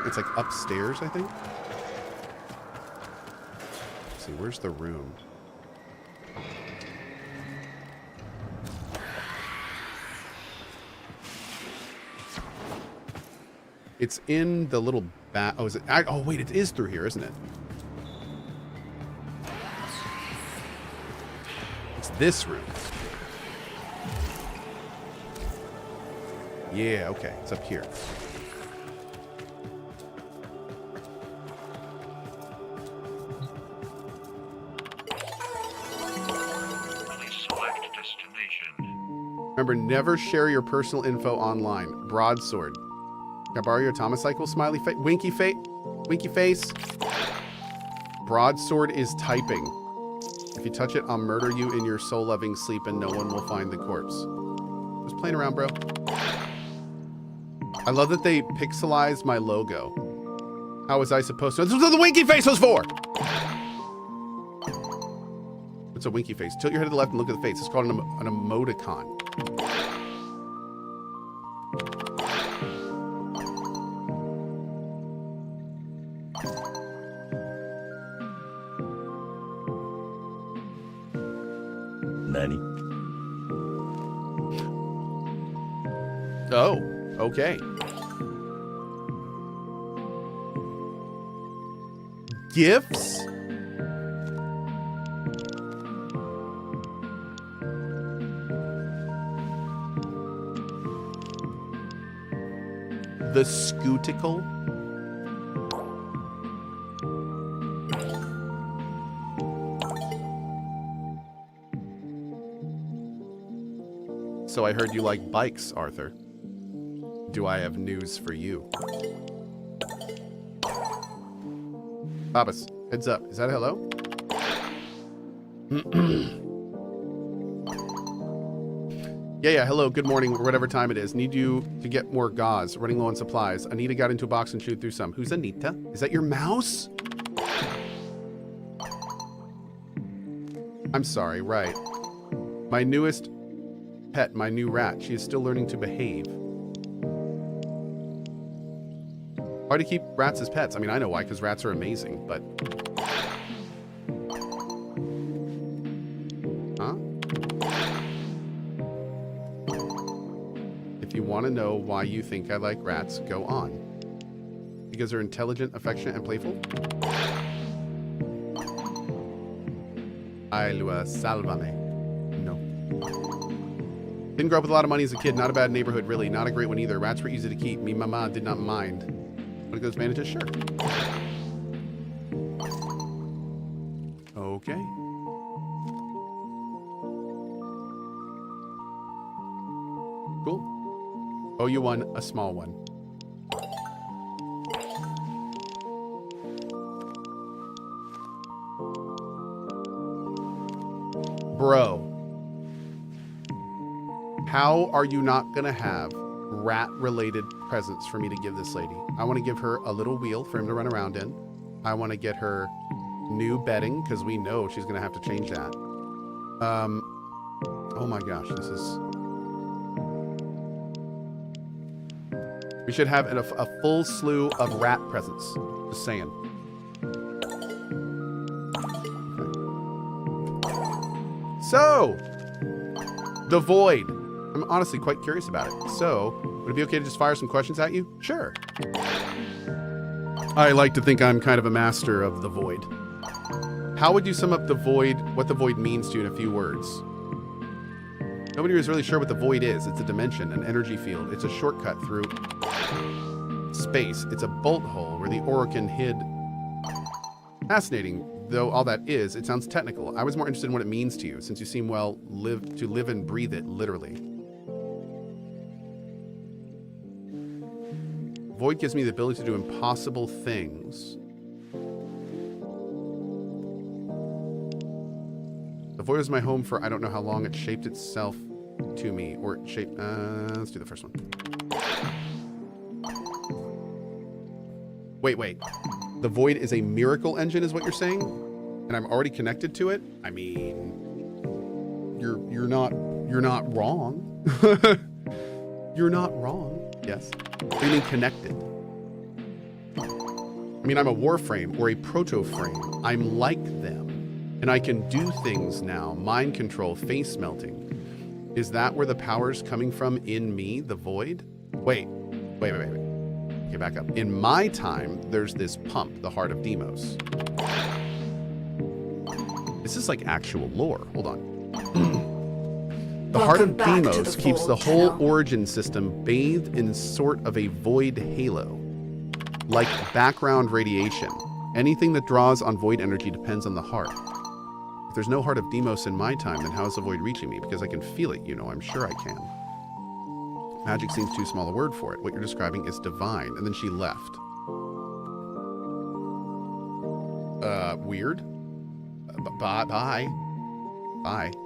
It's like upstairs, I think. Let's see, where's the room? It's in the little oh, is it? Oh, wait, it is through here, isn't it? It's this room. Yeah, okay. It's up here. Please select destination. Remember, never share your personal info online. Broadsword. Can I borrow your Tomocycle? Smiley face? Winky face? Winky face? Broadsword is typing. If you touch it, I'll murder you in your soul-loving sleep and no one will find the corpse. Just playing around, bro. I love that they pixelized my logo. How was I supposed to? This is what the winky face was for! What's a winky face? Tilt your head to the left and look at the face. It's called an emoticon. Nanny. Oh, okay. Gifts? The Scooticle? So I heard you like bikes, Arthur. Do I have news for you? Babas, heads up. Is that a hello? Yeah, hello, good morning, or whatever time it is. Need you to get more gauze. Running low on supplies. Anita got into a box and chewed through some. Who's Anita? Is that your mouse? I'm sorry, right. My newest pet, my new rat. She is still learning to behave. Why do you keep rats as pets? I mean, I know why, because rats are amazing, but... Huh? If you want to know why you think I like rats, go on. Because they're intelligent, affectionate, and playful? Ay, Lua, sálvame. No. Didn't grow up with a lot of money as a kid. Not a bad neighborhood, really. Not a great one either. Rats were easy to keep. Me mama did not mind. When it goes bandages, sure. Okay. Cool. Oh, you won a small one. Bro. How are you not gonna have rat-related presents for me to give this lady? I want to give her a little wheel for him to run around in. I want to get her new bedding, because we know she's going to have to change that. Oh my gosh, this is... We should have a full slew of rat presents. Just saying. Okay. So, the Void. I'm honestly quite curious about it. So, would it be okay to just fire some questions at you? Sure. I like to think I'm kind of a master of the Void. How would you sum up the Void, what the Void means to you in a few words? Nobody was really sure what the Void is. It's a dimension, an energy field. It's a shortcut through space. It's a bolt hole where the Orokin hid. Fascinating, though all that is, it sounds technical. I was more interested in what it means to you, since you seem, well, to live and breathe it, literally. Void gives me the ability to do impossible things. The Void was my home for I don't know how long. It shaped itself to me. Or it shaped... let's do the first one. Wait. The Void is a miracle engine is what you're saying? And I'm already connected to it? I mean... You're not wrong. You're not wrong. Yes. Feeling connected. I mean, I'm a Warframe or a proto-frame. I'm like them. And I can do things now. Mind control, face melting. Is that where the power's coming from in me, the void? Wait. Okay, back up. In my time, there's this pump, the Heart of Demos. This is like actual lore. Hold on. The Heart of Demos keeps the whole origin system bathed in sort of a void halo. Like background radiation. Anything that draws on void energy depends on the heart. If there's no Heart of Demos in my time, then how is the void reaching me? Because I can feel it, you know, I'm sure I can. Magic seems too small a word for it. What you're describing is divine. And then she left. Weird. Bye.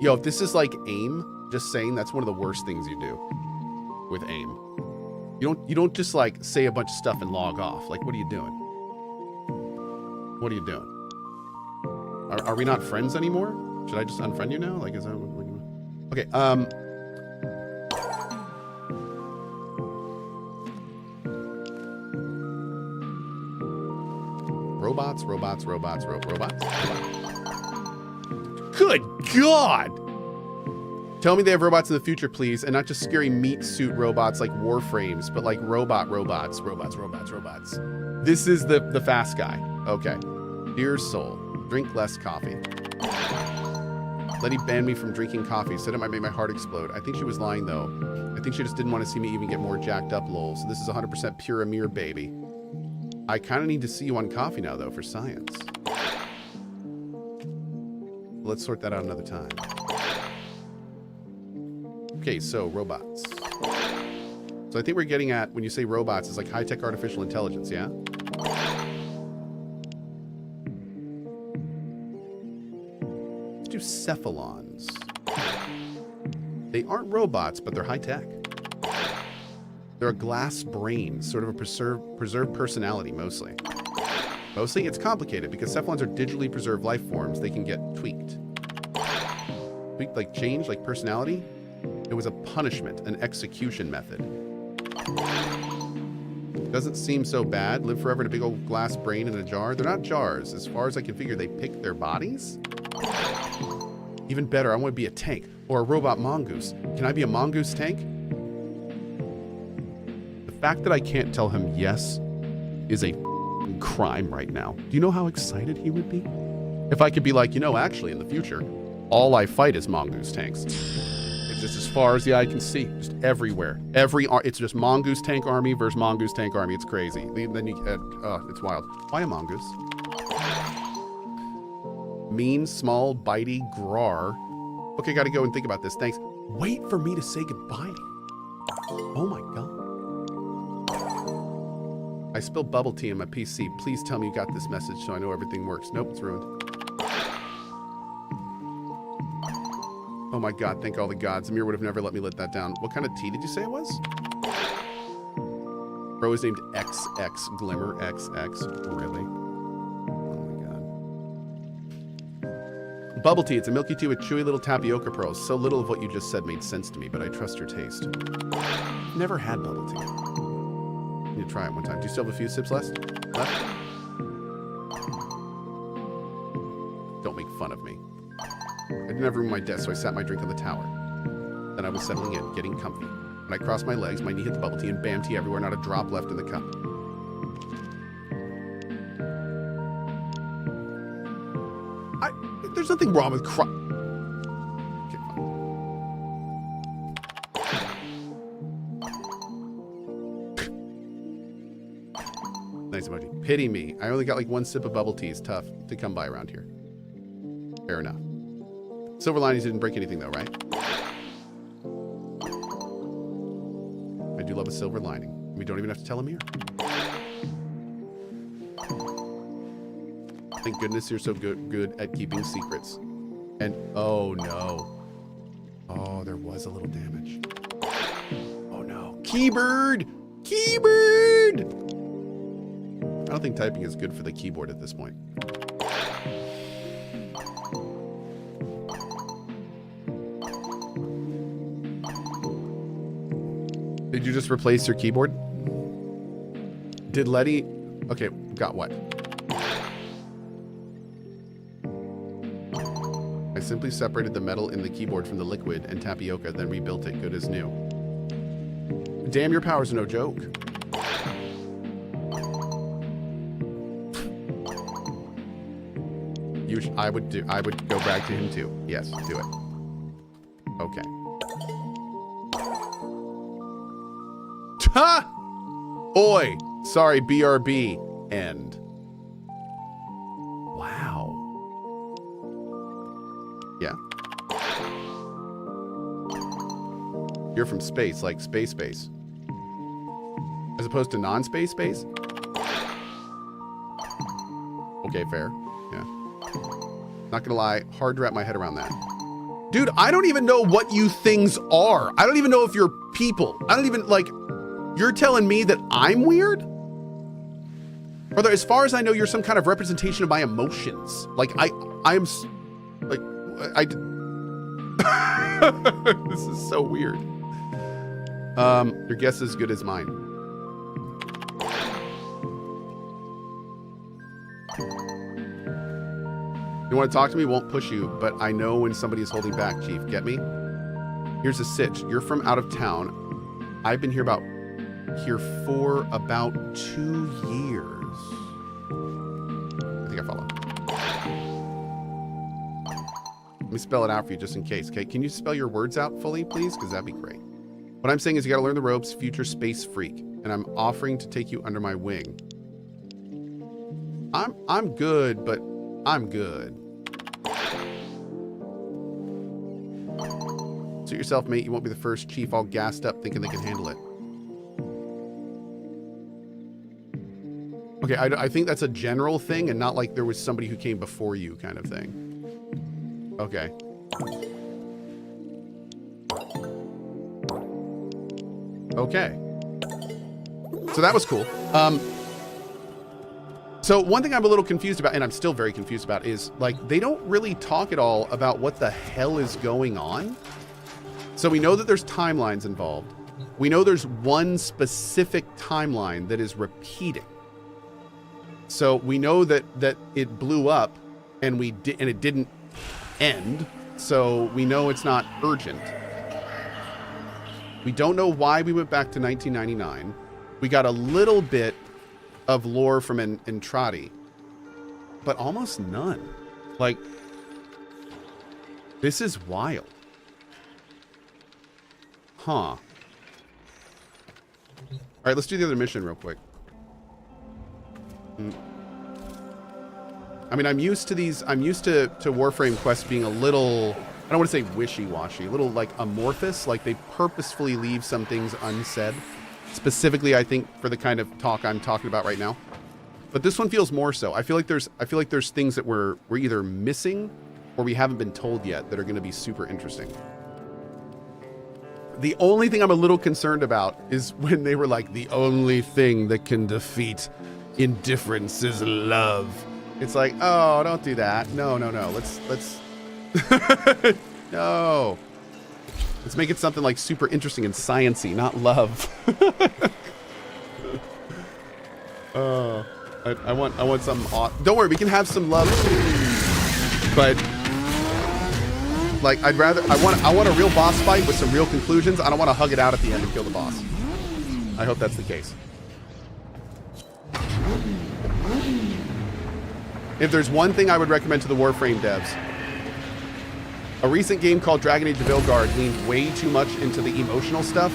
Yo, if this is like AIM, just saying, that's one of the worst things you do with AIM. You don't just like say a bunch of stuff and log off. Like, what are you doing? What are you doing? Are we not friends anymore? Should I just unfriend you now? Like, is that what you... Okay, robots. Good God! Tell me they have robots in the future, please, and not just scary meat suit robots like Warframes, but like robots. This is the fast guy. Okay. Dear soul, drink less coffee. Lettie banned me from drinking coffee, said it might make my heart explode. I think she was lying, though. I think she just didn't want to see me even get more jacked up, lol. So this is 100% pure Amir, baby. I kind of need to see you on coffee now, though, for science. Let's sort that out another time. Okay, so robots. So I think we're getting at, when you say robots, it's like high-tech artificial intelligence, yeah? Let's do cephalons. They aren't robots, but they're high-tech. They're a glass brain, sort of a preserved personality, mostly. Mostly, it's complicated because cephalons are digitally preserved life forms. They can get tweaked. Tweaked, like change, like personality? It was a punishment, an execution method. Doesn't seem so bad. Live forever in a big old glass brain in a jar. They're not jars. As far as I can figure, they pick their bodies? Even better, I want to be a tank or a robot mongoose. Can I be a mongoose tank? The fact that I can't tell him yes is a crime right now. Do you know how excited he would be? If I could be like, you know, actually in the future, all I fight is mongoose tanks. It's just as far as the eye can see, just everywhere. It's just mongoose tank army versus mongoose tank army. It's crazy. Then you, it's wild. Why a mongoose? Mean, small, bitey, grar. Okay, gotta go and think about this. Thanks. Wait for me to say goodbye. Oh my God. I spilled bubble tea in my PC. Please tell me you got this message so I know everything works. Nope, it's ruined. Oh my God, thank all the gods. Amir would have never let me let that down. What kind of tea did you say it was? Bro is named XX Glimmer XX. Really? Oh my God. Bubble tea. It's a milky tea with chewy little tapioca pearls. So little of what you just said made sense to me, but I trust your taste. Never had bubble tea. You try it one time. Do you still have a few sips left? Don't make fun of me. I didn't have room on my desk, so I sat my drink on the tower. Then I was settling in, getting comfy. When I crossed my legs, my knee hit the bubble tea, and bam, tea everywhere, not a drop left in the cup. There's nothing wrong with Okay, fine. Nice emoji. Pity me. I only got like one sip of bubble tea. It's tough to come by around here. Fair enough. Silver linings didn't break anything though, right? I do love a silver lining. We don't even have to tell Amir. Thank goodness you're so good at keeping secrets. And oh no. Oh, there was a little damage. Oh no. Keyboard! Keyboard! I don't think typing is good for the keyboard at this point. Did you just replace your keyboard? Did Lettie... Okay, Got what? I simply separated the metal in the keyboard from the liquid and tapioca, then rebuilt it good as new. Damn, your power's no joke. I would go brag to him too. Yes, do it. Okay. Ha! Oi! Sorry, BRB. End. Wow. Yeah. You're from space, like space. As opposed to non-space space? Okay, fair. Yeah. Not gonna lie, hard to wrap my head around that. Dude, I don't even know what you things are. I don't even know if you're people. I don't even, like, you're telling me that I'm weird? Brother, as far as I know, you're some kind of representation of my emotions. Like, I'm, like, this is so weird. Your guess is as good as mine. You want to talk to me? Won't push you, but I know when somebody is holding back, Chief. Get me? Here's a sitch. You're from out of town. I've been here for about 2 years. I think I follow. Let me spell it out for you just in case. Okay, can you spell your words out fully, please? Because that'd be great. What I'm saying is you got to learn the ropes, future space freak, and I'm offering to take you under my wing. I'm good, but I'm good. Suit yourself, mate. You won't be the first chief all gassed up thinking they can handle it. Okay, I think that's a general thing and not like there was somebody who came before you kind of thing. Okay. Okay. So that was cool. So one thing I'm a little confused about, and I'm still very confused about, is like they don't really talk at all about what the hell is going on. So we know that there's timelines involved. We know there's one specific timeline that is repeating. So we know that it blew up and it didn't end. So we know it's not urgent. We don't know why we went back to 1999. We got a little bit of lore from Entrati, but almost none. Like, this is wild. Huh. All right, let's do the other mission real quick. I mean, I'm used to Warframe quests being a little, I don't want to say wishy-washy, a little like amorphous, like they purposefully leave some things unsaid. Specifically, I think, for the kind of talk I'm talking about right now. But this one feels more so. I feel like there's things that we're either missing or we haven't been told yet that are going to be super interesting. The only thing I'm a little concerned about is when they were like, the only thing that can defeat indifference is love. It's like, oh, don't do that. No. Let's no. Let's make it something like super interesting and science-y, not love. I want some. Don't worry, we can have some love too. But like, I want a real boss fight with some real conclusions. I don't want to hug it out at the end and kill the boss. I hope that's the case. If there's one thing I would recommend to the Warframe devs, a recent game called Dragon Age of Vilgard leaned way too much into the emotional stuff,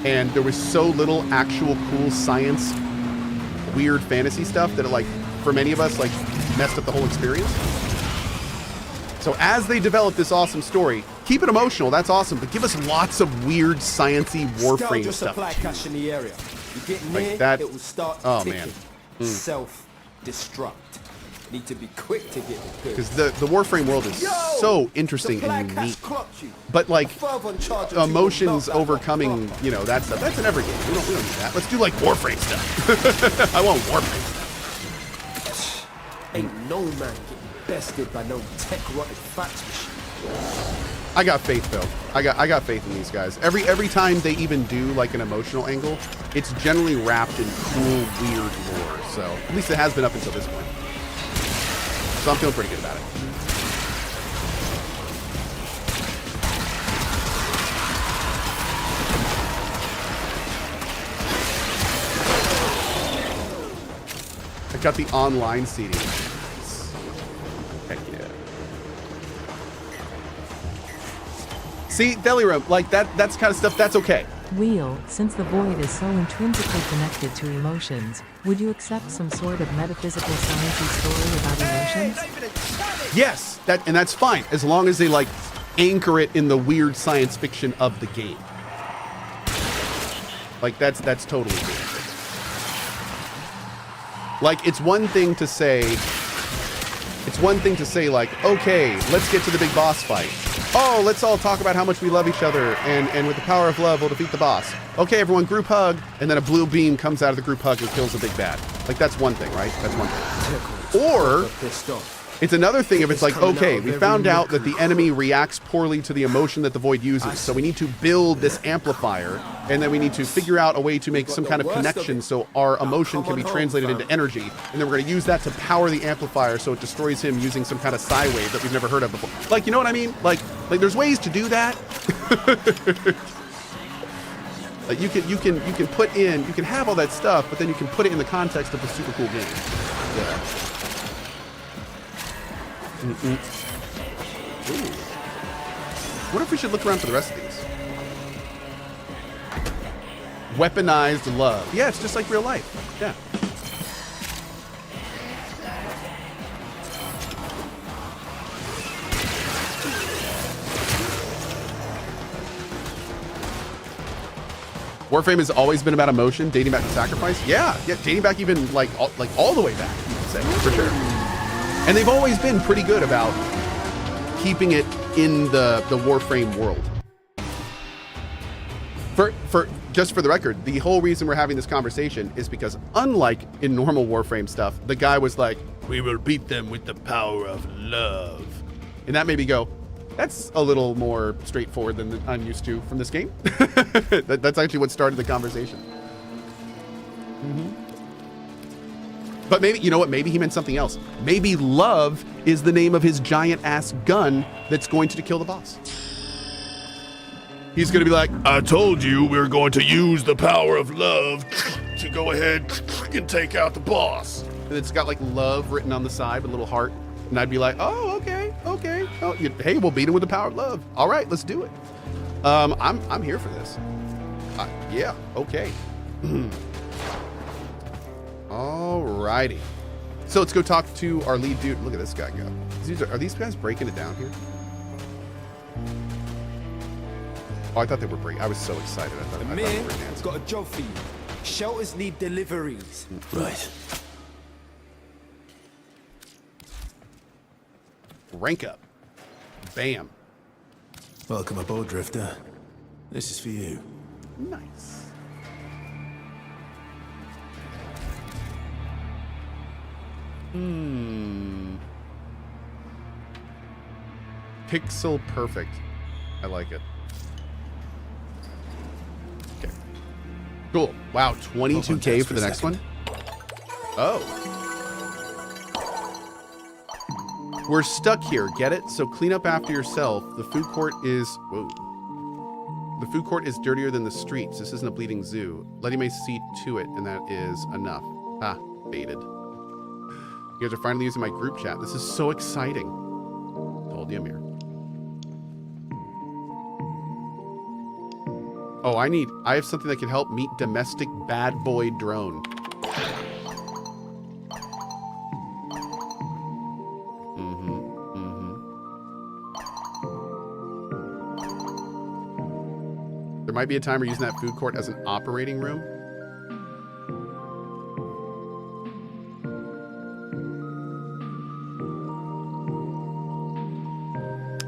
and there was so little actual cool science, weird fantasy stuff that it, like, for many of us, like, messed up the whole experience. So as they develop this awesome story, keep it emotional, that's awesome, but give us lots of weird, sciencey Warframe stuff. Cache in the area. You get near, like that. It will start ticking. Self-destruct. Need to be quick to get it good. Because the Warframe world is so interesting and unique. But like emotions overcoming, you know, that stuff. That's in every game. We don't need that. Let's do like Warframe stuff. I want Warframe stuff. Ain't no man getting bested by no tech rotted fax machine. I got faith though. I got faith in these guys. Every time they even do like an emotional angle, it's generally wrapped in cool, weird lore. So at least it has been up until this point. So I'm feeling pretty good about it. I got the online seating. Heck yeah. See, deli room, like that's kind of stuff that's okay. Wheel, since the void is so intrinsically connected to emotions, would you accept some sort of metaphysical sciencey story about emotions? Yes, that's fine as long as they like anchor it in the weird science fiction of the game. Like that's totally good. Like it's one thing to say like, okay, let's get to the big boss fight. Oh, let's all talk about how much we love each other, and with the power of love, we'll defeat the boss. Okay, everyone, group hug, and then a blue beam comes out of the group hug and kills the big bad. Like, that's one thing, right? That's one thing. Or, it's another thing if it's like, okay, we found out that the enemy reacts poorly to the emotion that the void uses, so we need to build this amplifier, and then we need to figure out a way to make some kind of connection so our emotion can be translated into energy, and then we're going to use that to power the amplifier so it destroys him using some kind of psi wave that we've never heard of before. Like, you know what I mean? Like there's ways to do that. Like you can put in, you can have all that stuff, but then you can put it in the context of a super cool game. Yeah. Ooh. What if we should look around for the rest of these? Weaponized love. Yeah, it's just like real life. Yeah. Warframe has always been about emotion, dating back to sacrifice. Yeah, dating back even like all the way back, you could say, for sure. And they've always been pretty good about keeping it in the Warframe world. Just for the record, the whole reason we're having this conversation is because unlike in normal Warframe stuff, the guy was like, we will beat them with the power of love. And that made me go, that's a little more straightforward than I'm used to from this game. That's actually what started the conversation. But maybe, you know what, maybe he meant something else. Maybe love is the name of his giant ass gun that's going to kill the boss. He's gonna be like, I told you we were going to use the power of love to go ahead and take out the boss. And it's got like love written on the side with a little heart. And I'd be like, oh, okay. Oh, hey, we'll beat him with the power of love. All right, let's do it. I'm here for this. Yeah, okay. Alrighty. So let's go talk to our lead dude. Look at this guy go. Are these guys breaking it down here? Oh, I thought they were breaking. I was so excited. I thought Amir, they were dancing. I've got a job for you. Shelters need deliveries. Right. Rank up. Bam. Welcome aboard, Drifter. This is for you. Nice. Pixel perfect. I like it. Okay. Cool. Wow, 22K for the next one? Oh. We're stuck here, get it? So clean up after yourself. The food court is... Whoa. The food court is dirtier than the streets. This isn't a bleeding zoo. Lettie may see to it, and that is enough. Ah, baited. You guys are finally using my group chat. This is so exciting. Told you, Amir. Oh, I have something that can help meet domestic bad boy drone. There might be a time we're using that food court as an operating room.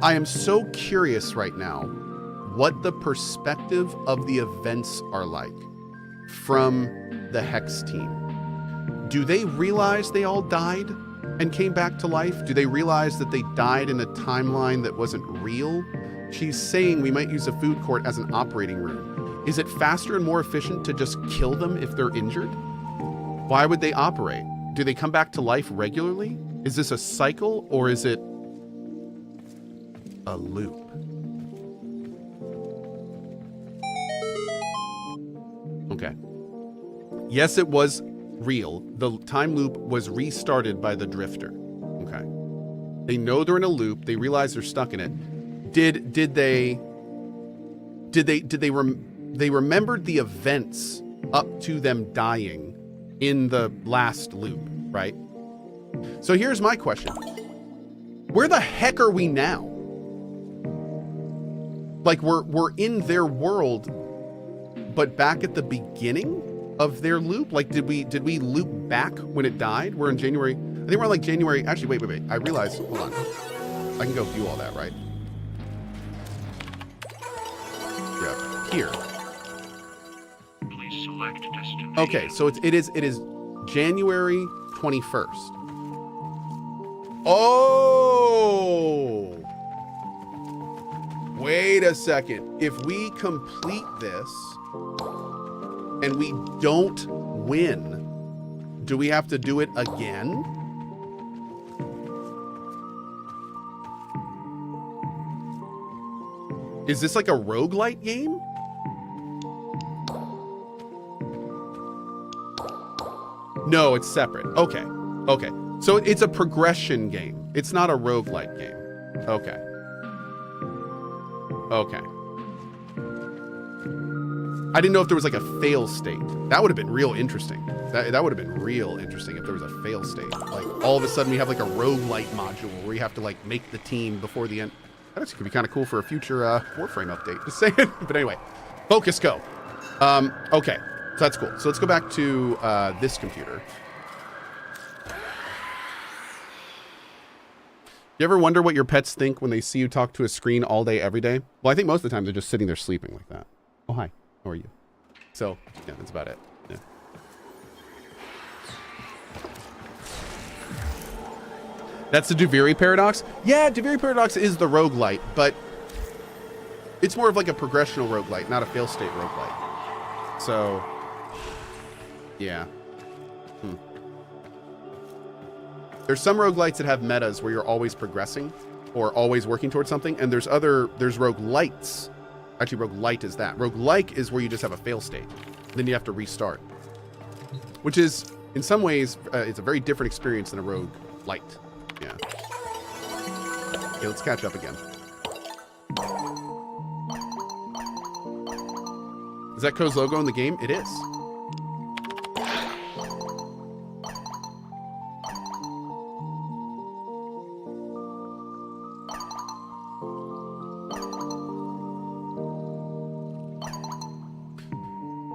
I am so curious right now what the perspective of the events are like from the Hex team. Do they realize they all died and came back to life? Do they realize that they died in a timeline that wasn't real? she's saying we might use a food court as an operating room. Is it faster and more efficient to just kill them if they're injured? Why would they operate? Do they come back to life regularly? Is this a cycle or is it a loop? Okay. Yes, it was real. The time loop was restarted by the drifter. Okay. They know they're in a loop. They realize they're stuck in it. They remembered the events up to them dying in the last loop, right? So here's my question. Where the heck are we now? Like we're in their world, but back at the beginning of their loop? Like did we loop back when it died? We're in January. I think we're like January. Actually, wait. I realized, hold on. I can go view all that, right? Yeah, here. Please select destination. Okay, so it is January 21st. Oh! Wait a second. If we complete this and we don't win, do we have to do it again? Is this like a roguelite game? No, it's separate. Okay. So it's a progression game. It's not a roguelite game. Okay. I didn't know if there was like a fail state. That would have been real interesting. That would have been real interesting if there was a fail state. Like all of a sudden we have like a roguelite module where you have to like make the team before the end. That actually could be kind of cool for a future Warframe update. Just saying. But anyway, focus go. Okay, so that's cool. So let's go back to this computer. You ever wonder what your pets think when they see you talk to a screen all day, every day? Well, I think most of the time they're just sitting there sleeping like that. Oh, hi. How are you? So, yeah, that's about it. Yeah. That's the Duviri paradox? Yeah, Duviri paradox is the roguelite, but it's more of like a progressional roguelite, not a fail state roguelite. So, yeah. There's some roguelites that have metas where you're always progressing or always working towards something, and there's roguelites. Actually, roguelite is that. Roguelike is where you just have a fail state. Then you have to restart. Which is, in some ways, it's a very different experience than a roguelite. Yeah. Okay, let's catch up again. Is that Cohh's logo in the game? It is.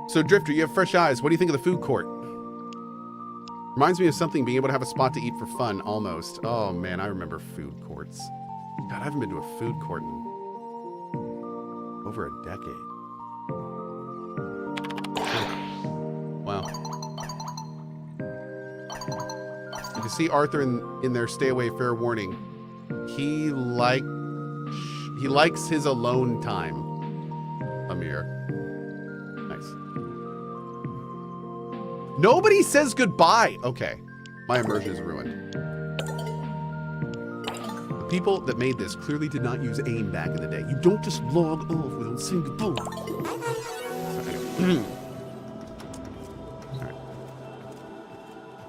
So Drifter, you have fresh eyes. What do you think of the food court? Reminds me of something, being able to have a spot to eat for fun, almost. Oh man, I remember food courts. God, I haven't been to a food court in over a decade. Wow. You can see Arthur in their stay away, fair warning. He likes his alone time, Amir. Nobody says goodbye. Okay, my immersion is ruined. The people that made this clearly did not use AIM back in the day. You don't just log off without saying goodbye. All right.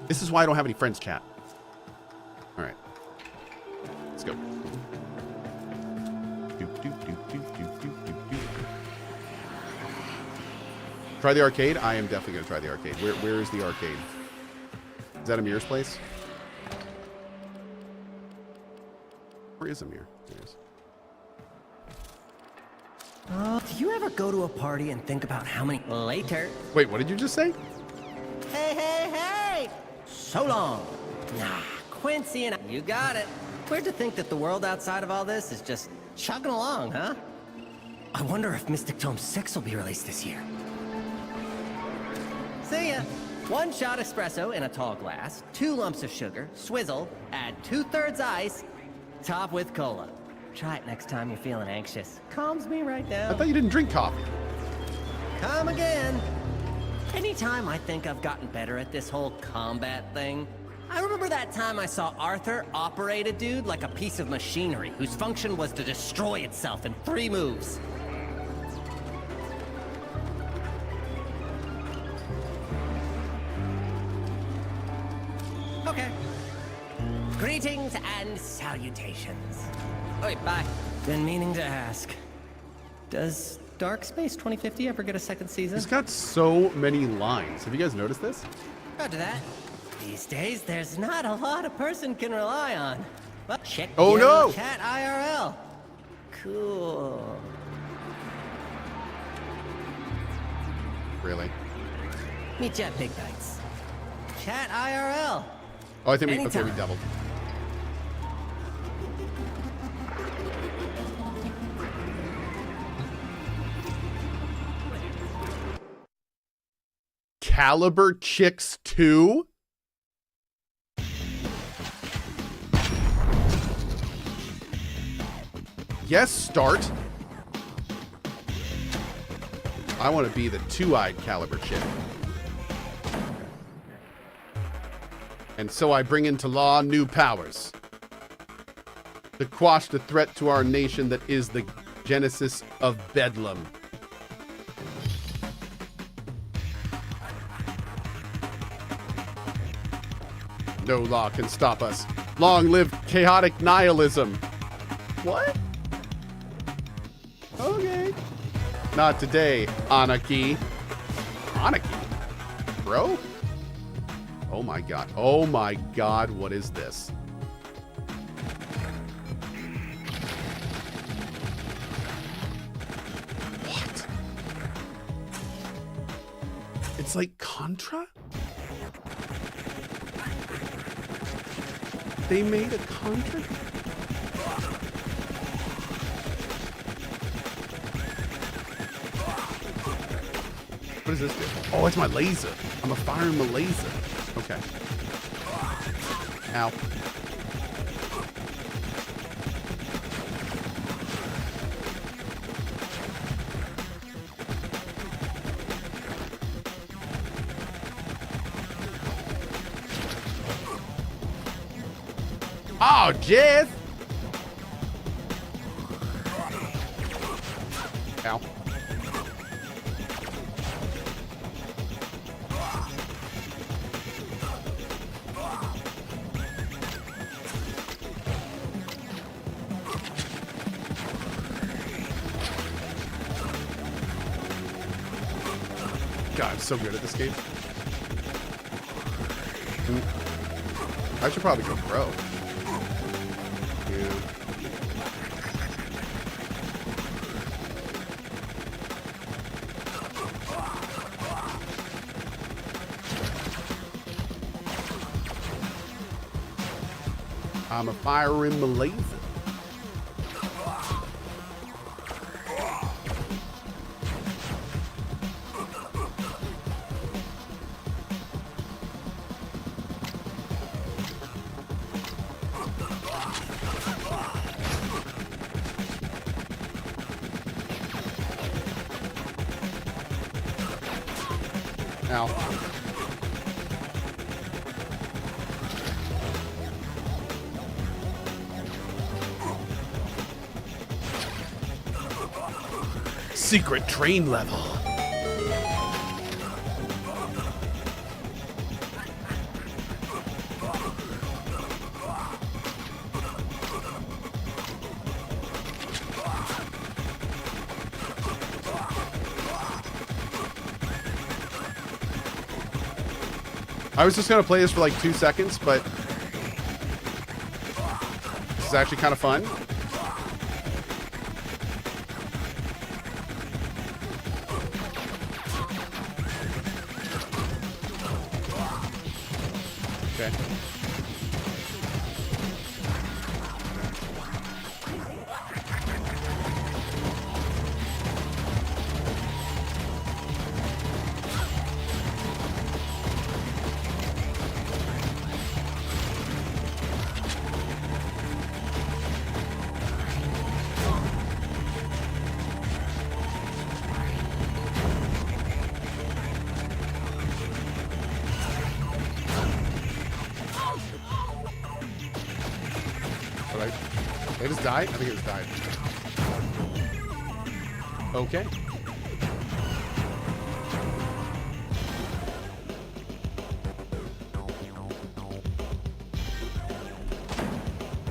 This is why I don't have any friends, chat. All right, let's go. Try the arcade? I am definitely going to try the arcade. Where is the arcade? Is that Amir's place? Where is Amir? There he is. Do you ever go to a party and think about how many later? Wait, what did you just say? Hey! So long. Nah, Quincy and you got it. Weird to think that the world outside of all this is just chugging along, huh? I wonder if Mystic Tome 6 will be released this year. See ya. 1 shot espresso in a tall glass, 2 lumps of sugar, swizzle, add 2/3 ice, top with cola. Try it next time you're feeling anxious. Calms me right I down. thought you didn't drink coffee. Come again. Anytime I think I've gotten better at this whole combat thing, I remember that time I saw Arthur operate a dude like a piece of machinery whose function was to destroy itself in 3 moves. Okay. Greetings and salutations. Wait, bye. Been meaning to ask. Does Dark Space 2050 ever get a second season? He's got so many lines. Have you guys noticed this? Roger that. These days, there's not a lot a person can rely on. Well, check Oh, Yellow no! Cat IRL. Cool. Really? Meet you at Big Nights. Chat IRL. Oh, I think we Anytime. doubled. Caliber Chicks 2? Yes, start. I want to be the 2-eyed Caliber Chick. And so I bring into law new powers to quash the threat to our nation that is the genesis of Bedlam. No law can stop us. Long live chaotic nihilism. What? Okay. Not today, Anarchy. Anarchy? Bro? Oh my god. Oh my god, what is this? What? It's like Contra? They made a Contra? What does this do? Oh, it's my laser. I'm firing my laser. Okay. Ow. Oh, Jess! Ow. God, I'm so good at this game. I should probably go pro. Dude. I'm firing the laser. Ow. Secret train level. I was just gonna play this for like 2 seconds, but this is actually kind of fun. Okay. I just died? I think it just died. Okay.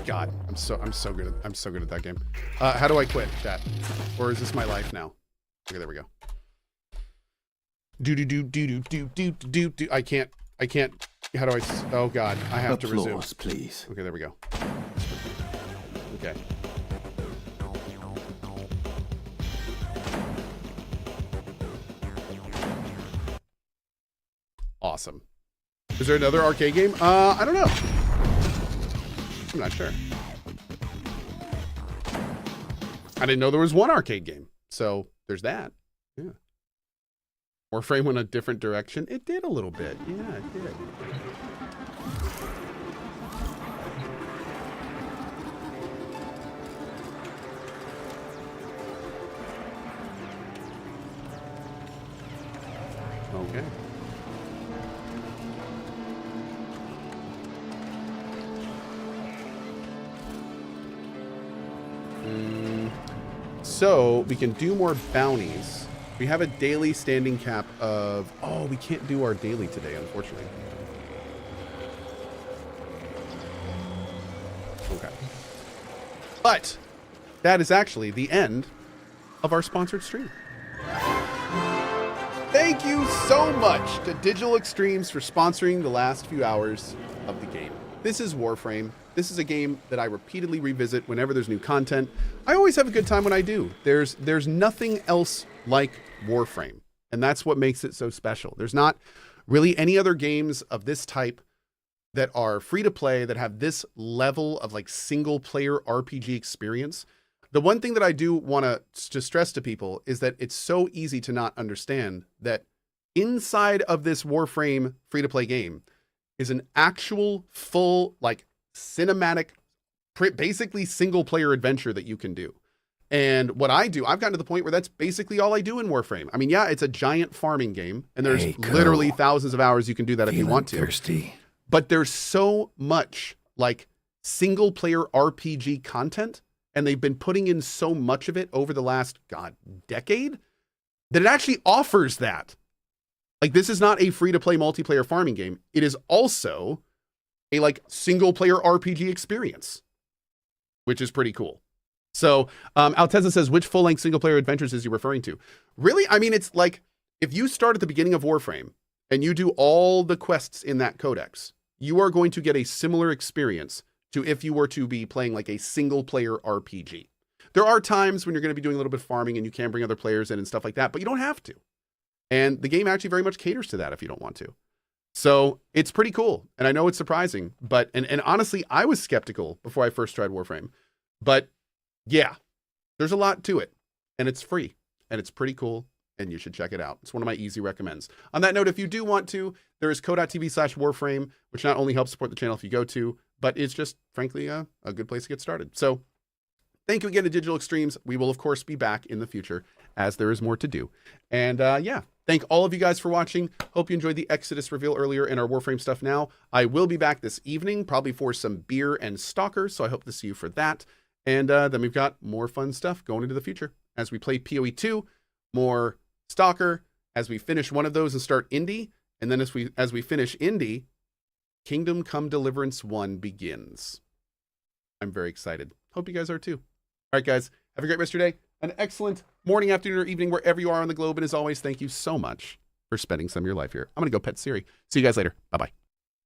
God, I'm so good at that game. How do I quit, chat? Or is this my life now? Okay, there we go. Do. I can't. How do I? Oh God, I have to resume. Please. Okay, there we go. Okay. Awesome. Is there another arcade game? I don't know. I'm not sure. I didn't know there was one arcade game. So there's that. Yeah. Warframe went a different direction. It did a little bit. Yeah, it did. Okay. So we can do more bounties. We have a daily standing cap of... Oh, we can't do our daily today, unfortunately. Okay. But that is actually the end of our sponsored stream. Thank you so much to Digital Extremes for sponsoring the last few hours of the game. This is Warframe. This is a game that I repeatedly revisit whenever there's new content. I always have a good time when I do. There's nothing else like Warframe, and that's what makes it so special. There's not really any other games of this type that are free to play that have this level of like single player RPG experience. The one thing that I do want to stress to people is that it's so easy to not understand that inside of this Warframe free to play game is an actual full like cinematic, basically single player adventure that you can do. And what I do, I've gotten to the point where that's basically all I do in Warframe. I mean, yeah, it's a giant farming game, and there's literally thousands of hours you can do that if you want to. Thirsty. But there's so much like single player RPG content, and they've been putting in so much of it over the last, decade, that it actually offers that. Like, this is not a free to play multiplayer farming game. It is also a like single player RPG experience, which is pretty cool. So Alteza says, which full length single player adventures is he referring to? Really? I mean, it's like if you start at the beginning of Warframe and you do all the quests in that codex, you are going to get a similar experience to if you were to be playing like a single player RPG. There are times when you're going to be doing a little bit of farming and you can bring other players in and stuff like that, but you don't have to. And the game actually very much caters to that if you don't want to. So it's pretty cool. And I know it's surprising, but, and honestly, I was skeptical before I first tried Warframe, but yeah, there's a lot to it and it's free and it's pretty cool and you should check it out. It's one of my easy recommends. On that note, if you do want to, there is cohh.tv/Warframe, which not only helps support the channel if you go to, but it's just frankly a good place to get started. So thank you again to Digital Extremes. We will of course be back in the future as there is more to do. And yeah, thank all of you guys for watching. Hope you enjoyed the Exodus reveal earlier and our Warframe stuff now. I will be back this evening, probably for some beer and Stalker, so I hope to see you for that. And then we've got more fun stuff going into the future as we play PoE 2, more Stalker, as we finish one of those and start Indie. And then as we finish Indie, Kingdom Come Deliverance 1 begins. I'm very excited. Hope you guys are too. All right, guys, have a great rest of your day. An excellent morning, afternoon, or evening, wherever you are on the globe. And as always, thank you so much for spending some of your life here. I'm going to go pet Siri. See you guys later. Bye-bye.